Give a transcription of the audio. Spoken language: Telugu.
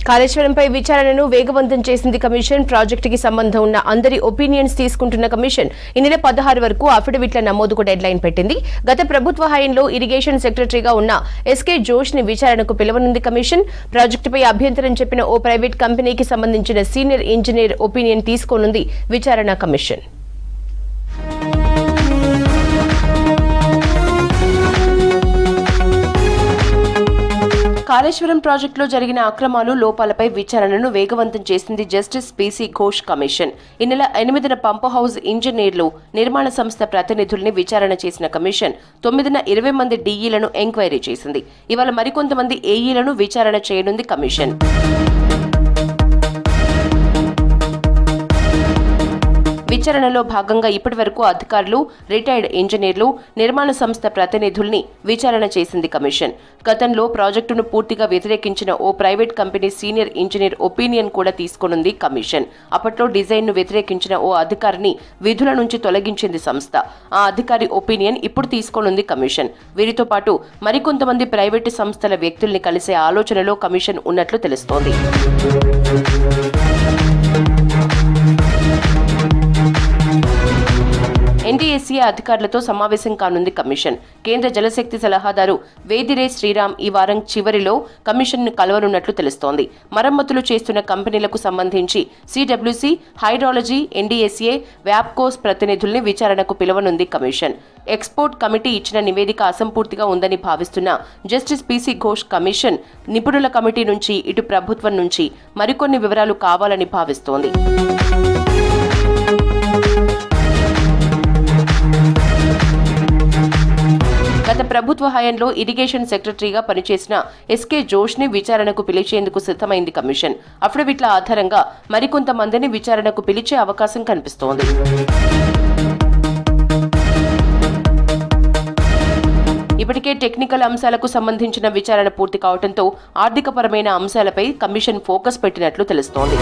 కాళేశ్వరంపై విచారణను వేగవంతం చేసింది కమిషన్. ప్రాజెక్టుకి సంబంధం ఉన్న అందరి ఒపీనియన్స్ తీసుకుంటున్న కమిషన్ ఈ నెల 16 వరకు అఫిడవిట్ల నమోదుకు డెడ్ లైన్ పెట్టింది. గత ప్రభుత్వ హయాంలో ఇరిగేషన్ సెక్రటరీగా ఉన్న ఎస్కే జోష్ ని విచారణకు పిలవనుంది కమిషన్. ప్రాజెక్టుపై అభ్యంతరం చెప్పిన ఓ ప్రైవేట్ కంపెనీకి సంబంధించిన సీనియర్ ఇంజనీర్ ఒపీనియన్ తీసుకోనుంది విచారణ కమిషన్. కాళేశ్వరం ప్రాజెక్టులో జరిగిన అక్రమాలు, లోపాలపై విచారణను వేగవంతం చేసింది జస్టిస్ పీసీ ఘోష్ కమిషన్. ఈ నెల 8న పంప్ హౌస్ ఇంజనీర్లు, నిర్మాణ సంస్థ ప్రతినిధుల్ని విచారణ చేసిన కమిషన్ 9న 20 మంది డీఈలను ఎంక్వైరీ చేసింది. ఇవాళ మరికొంతమంది ఏఈలను విచారణ చేయనుంది కమిషన్. విచారణలో భాగంగా ఇప్పటి వరకు అధికారులు, రిటైర్డ్ ఇంజనీర్లు, నిర్మాణ సంస్థ ప్రతినిధుల్ని విచారణ చేసింది కమిషన్. గతంలో ప్రాజెక్టును పూర్తిగా వ్యతిరేకించిన ఓ private company senior engineer opinion కూడా తీసుకోనుంది కమిషన్. అప్పట్లో డిజైన్ ను వ్యతిరేకించిన ఓ అధికారిని విధుల నుంచి తొలగించింది సంస్థ. ఆ అధికారి ఒపీనియన్ ఇప్పుడు తీసుకోనుంది కమిషన్. వీరితో పాటు మరికొంతమంది ప్రైవేటు సంస్థల వ్యక్తుల్ని కలిసే ఆలోచనలో కమిషన్ ఉన్నట్లు తెలుస్తోంది. ఎన్డీఎస్ఏ అధికారులతో సమావేశం కానుంది కమిషన్. కేంద్ర జలశక్తి సలహాదారు వేదిరే శ్రీరామ్ ఈ వారం చివరిలో కమిషన్ ను కలవనున్నట్లు తెలుస్తోంది. మరమ్మతులు చేస్తున్న కంపెనీలకు సంబంధించి సిడబ్ల్యూసీ, హైడ్రాలజీ, ఎన్డీఎస్ఏ, వ్యాప్కోస్ ప్రతినిధుల్ని విచారణకు పిలవనుంది కమిషన్. ఎక్స్పోర్ట్ కమిటీ ఇచ్చిన నివేదిక అసంపూర్తిగా ఉందని భావిస్తున్న జస్టిస్ పీసీ ఘోష్ కమిషన్ నిపుణుల కమిటీ నుంచి, ఇటు ప్రభుత్వం నుంచి మరికొన్ని వివరాలు కావాలని భావిస్తోంది. గత ప్రభుత్వ హయాంలో ఇరిగేషన్ సెక్రటరీగా పనిచేసిన ఎస్కే జోష్ ని విచారణకు పిలిచేందుకు సిద్ధమైంది కమిషన్. అఫిడవిట్ల ఆధారంగా మరికొంతమందిని విచారణకు పిలిచే అవకాశం కనిపిస్తోంది. ఇప్పటికే టెక్నికల్ అంశాలకు సంబంధించిన విచారణ పూర్తి కావడంతో ఆర్థికపరమైన అంశాలపై కమిషన్ ఫోకస్ పెట్టినట్లు తెలుస్తోంది.